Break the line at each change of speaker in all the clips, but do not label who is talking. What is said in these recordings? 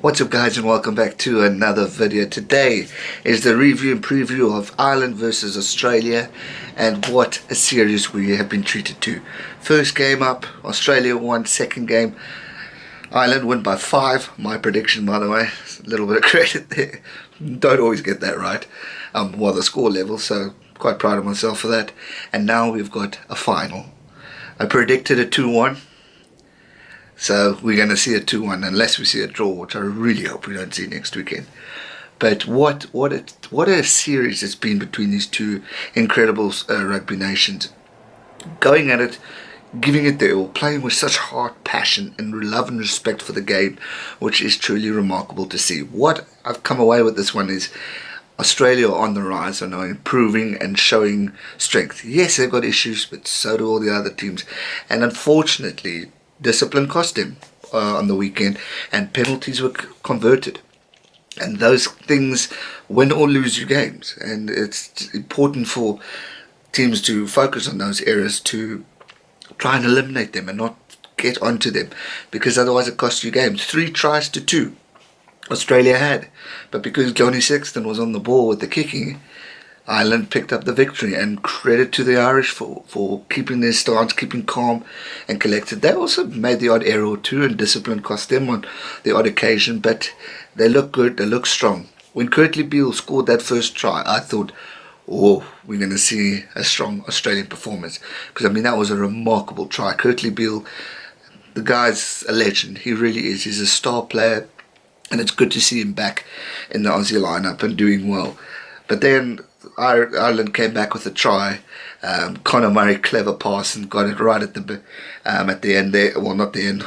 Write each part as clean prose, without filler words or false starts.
What's up guys, and welcome back to another video. Today is the review and preview of Ireland versus Australia, and what a series we have been treated to. First game up, Australia won. Second game, Ireland won by 5. My prediction, by the way, a little bit of credit there. Don't always get that right. The score level, so quite proud of myself for that. And now we've got a final. I predicted a 2-1. So we're going to see a 2-1 unless we see a draw, which I really hope we don't see next weekend. But what a series it's been between these two incredible rugby nations. Going at it, giving it their all, playing with such heart, passion and love and respect for the game, which is truly remarkable to see. What I've come away with this one is Australia are on the rise and are improving and showing strength. Yes, they've got issues, but so do all the other teams. And unfortunately, discipline cost him on the weekend, and penalties were converted, and those things win or lose you games. And it's important for teams to focus on those areas to try and eliminate them and not get onto them, because otherwise it costs you games. 3 tries to 2 Australia had, but because Johnny Sexton was on the ball with the kicking, Ireland picked up the victory, and credit to the Irish for keeping their stance, keeping calm and collected. They also made the odd error or two, and discipline cost them on the odd occasion, but they look good, they look strong. When Curtly Beale scored that first try, I thought, oh, we're going to see a strong Australian performance, because I mean that was a remarkable try. Curtly Beale, the guy's a legend, he really is. He's a star player, and it's good to see him back in the Aussie lineup and doing well. But then Ireland came back with a try. Conor Murray, clever pass, and got it right at the end there. Well, not the end,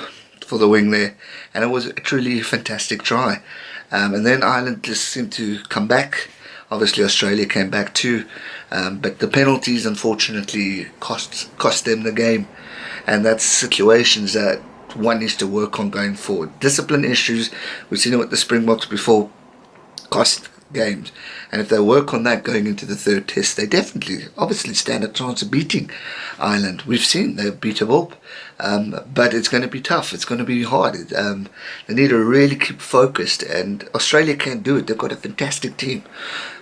for the wing there. And it was a truly fantastic try. And then Ireland just seemed to come back. Obviously Australia came back too. But the penalties unfortunately cost them the game. And that's situations that one needs to work on going forward. Discipline issues, we've seen it with the Springboks before, cost games, and if they work on that going into the third test, they definitely obviously stand a chance of beating Ireland. We've seen they've beat them up, but it's going to be tough, it's going to be hard. They need to really keep focused, and Australia can't do it. They've got a fantastic team.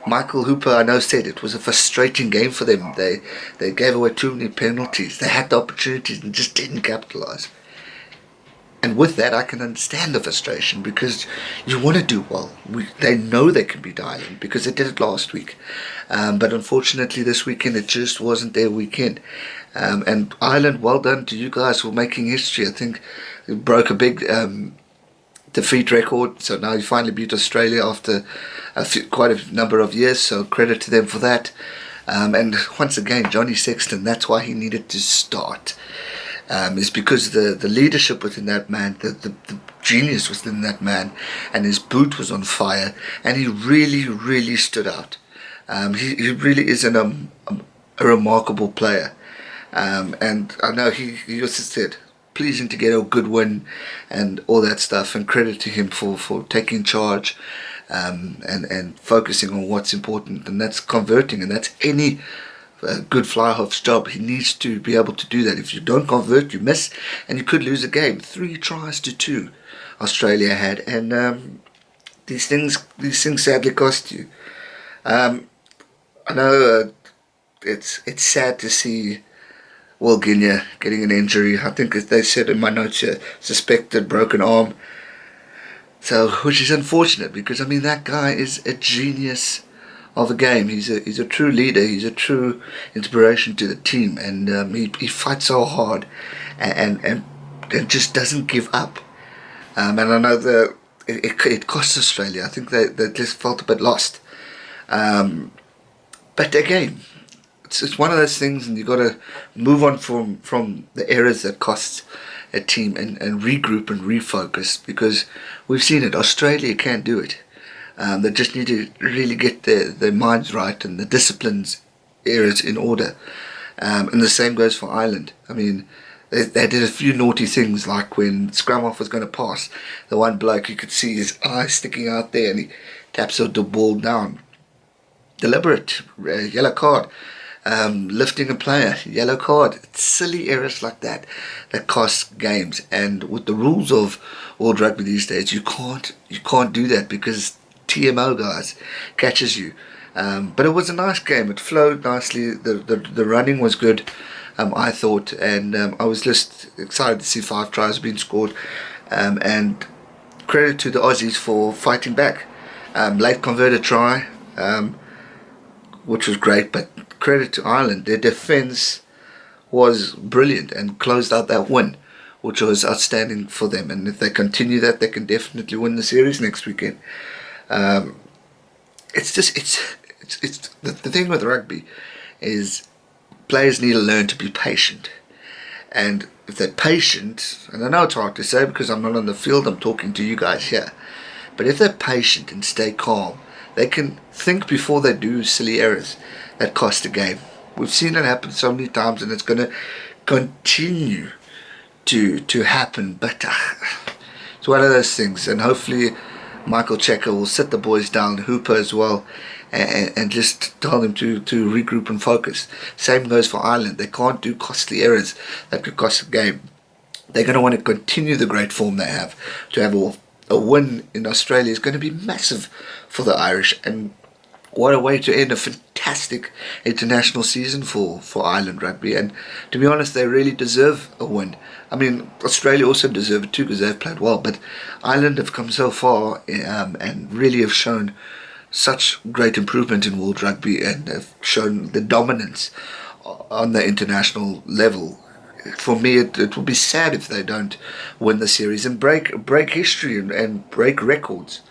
Michael Hooper, I know, said it was a frustrating game for them. They gave away too many penalties. They had the opportunities and just didn't capitalise. And with that, I can understand the frustration, because you want to do well. They know they can beat Ireland because they did it last week. But unfortunately, this weekend, it just wasn't their weekend. And Ireland, well done to you guys for making history. I think you broke a big defeat record. So now you finally beat Australia after quite a number of years. So credit to them for that. And once again, Johnny Sexton, that's why he needed to start. Is because the leadership within that man, the genius within that man, and his boot was on fire, and he really stood out. He really is a remarkable player, and I know he also said pleasing to get a good win and all that stuff, and credit to him for taking charge and focusing on what's important, and that's converting, and that's any good Flyhalf's job. He needs to be able to do that. If you don't convert, you miss, and you could lose a game. 3 tries to 2 Australia had, and these things sadly cost you. I know it's sad to see Will Guinea getting an injury. I think, as they said in my notes here, suspected broken arm. So, which is unfortunate, because I mean that guy is a genius of a game. He's a true leader. He's a true inspiration to the team, and he fights so hard, and just doesn't give up. And I know it cost Australia. I think they just felt a bit lost. But again, it's one of those things, and you got to move on from the errors that cost a team, and regroup and refocus, because we've seen it. Australia can't do it. They just need to really get their minds right and the disciplines areas in order. And the same goes for Ireland. I mean, they did a few naughty things, like when scrum off was going to pass, the one bloke, you could see his eye sticking out there, and he taps the ball down. Deliberate, yellow card. lifting a player, yellow card. It's silly errors like that that cost games. And with the rules of World Rugby these days, you can't do that because TMO guys catches you. But it was a nice game. It flowed nicely. The running was good, I thought, and I was just excited to see 5 tries being scored. And credit to the Aussies for fighting back. Late converted try, which was great, but credit to Ireland. Their defence was brilliant and closed out that win, which was outstanding for them. And if they continue that, they can definitely win the series next weekend. It's the thing with rugby is players need to learn to be patient. And if they're patient, and I know it's hard to say because I'm not on the field, I'm talking to you guys here, but if they're patient and stay calm, they can think before they do silly errors that cost a game. We've seen it happen so many times, and it's going to continue to happen. But it's one of those things, and hopefully Michael Checker will sit the boys down, Hooper as well, and just tell them to regroup and focus. Same goes for Ireland. They can't do costly errors that could cost a game. They're going to want to continue the great form they have. To have a win in Australia is going to be massive for the Irish, and what a way to end a fantastic international season for Ireland rugby. And to be honest, they really deserve a win. I mean, Australia also deserve it too because they've played well, but Ireland have come so far and really have shown such great improvement in world rugby and have shown the dominance on the international level. For me, it will be sad if they don't win the series and break history and break records,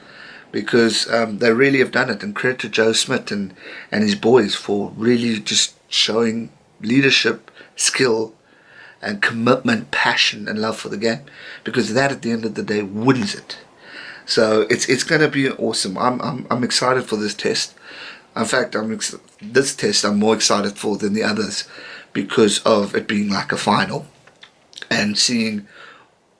because they really have done it. And credit to Joe Smith and his boys for really just showing leadership, skill, and commitment, passion, and love for the game, because that at the end of the day wins it. So it's going to be awesome. I'm excited for this test. In fact, this test I'm more excited for than the others because of it being like a final and seeing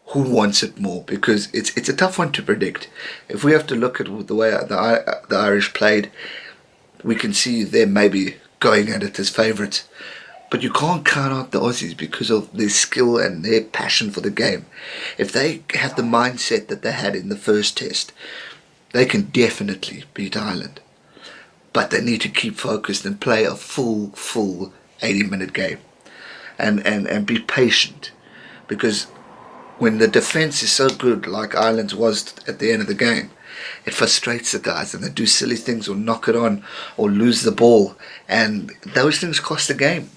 who wants it more, because it's a tough one to predict. If we have to look at the way the Irish played, we can see them maybe going at it as favourites. But you can't count out the Aussies because of their skill and their passion for the game. If they have the mindset that they had in the first test, they can definitely beat Ireland. But they need to keep focused and play a full 80-minute game. And be patient. Because when the defence is so good, like Ireland's was at the end of the game, it frustrates the guys and they do silly things or knock it on or lose the ball. And those things cost the game.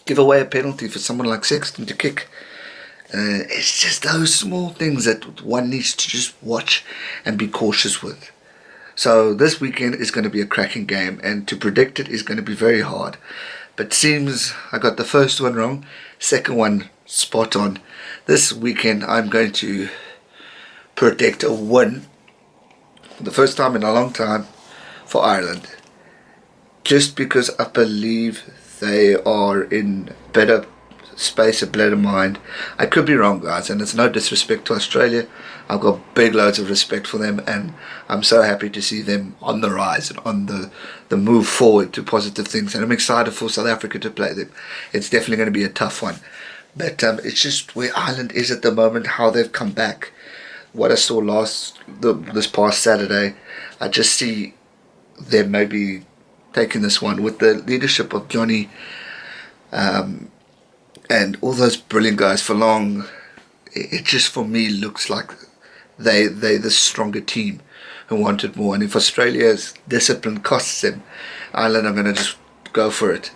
Give away a penalty for someone like Sexton to kick. It's just those small things that one needs to just watch and be cautious with. So this weekend is going to be a cracking game, and to predict it is going to be very hard. But seems I got the first one wrong, second one spot on. This weekend I'm going to predict a win for the first time in a long time for Ireland. Just because I believe they are in better space, a better mind. I could be wrong, guys, and it's no disrespect to Australia. I've got big loads of respect for them, and I'm so happy to see them on the rise and on the move forward to positive things. And I'm excited for South Africa to play them. It's definitely going to be a tough one. But it's just where Ireland is at the moment, how they've come back. What I saw this past Saturday, I just see them maybe taking this one with the leadership of Johnny and all those brilliant guys for long. It just for me looks like they're the stronger team who wanted more. And if Australia's discipline costs them, Ireland are going to just go for it.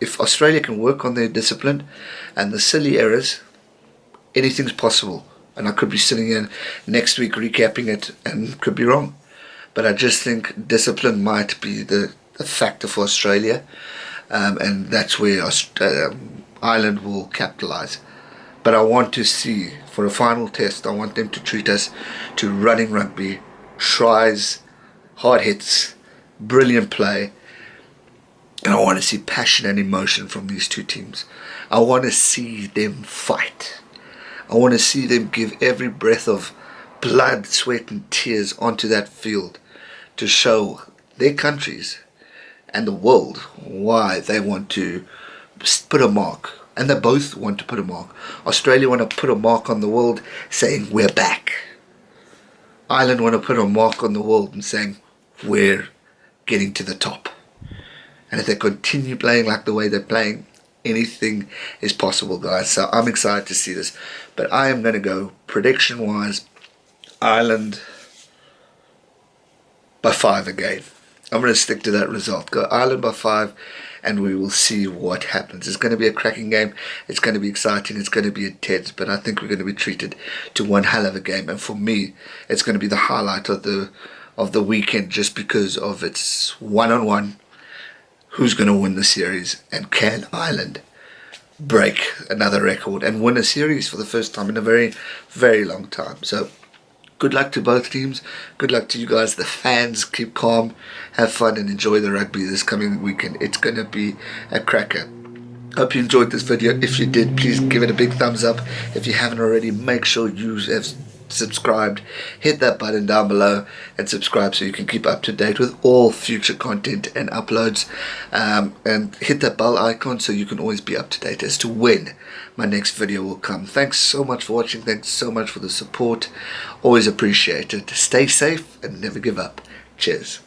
If Australia can work on their discipline and the silly errors, anything's possible. And I could be sitting here next week recapping it and could be wrong. But I just think discipline might be the factor for Australia, and that's where Ireland will capitalise. But I want to see, for a final test, I want them to treat us to running rugby, tries, hard hits, brilliant play, and I want to see passion and emotion from these two teams. I want to see them fight. I want to see them give every breath of blood, sweat and tears onto that field to show their countries and the world why they want to put a mark. And they both want to put a mark. Australia want to put a mark on the world saying we're back. Ireland want to put a mark on the world and saying we're getting to the top. And if they continue playing like the way they're playing, anything is possible, guys. So I'm excited to see this. But I am going to go, prediction wise, Ireland by 5 again. I'm going to stick to that result. Go Ireland by 5, and we will see what happens. It's going to be a cracking game. It's going to be exciting. It's going to be intense. But I think we're going to be treated to one hell of a game. And for me, it's going to be the highlight of the weekend, just because of its one-on-one. Who's going to win the series, and can Ireland break another record and win a series for the first time in a very, very long time? So good luck to both teams. Good luck to you guys, the fans. Keep calm, have fun, and enjoy the rugby this coming weekend. It's going to be a cracker. Hope you enjoyed this video. If you did, please give it a big thumbs up. If you haven't already, make sure you have subscribed. Hit that button down below and subscribe so you can keep up to date with all future content and uploads, and hit that bell icon so you can always be up to date as to when my next video will come. Thanks so much for watching. Thanks so much for the support. Always appreciate it. Stay safe and never give up. Cheers.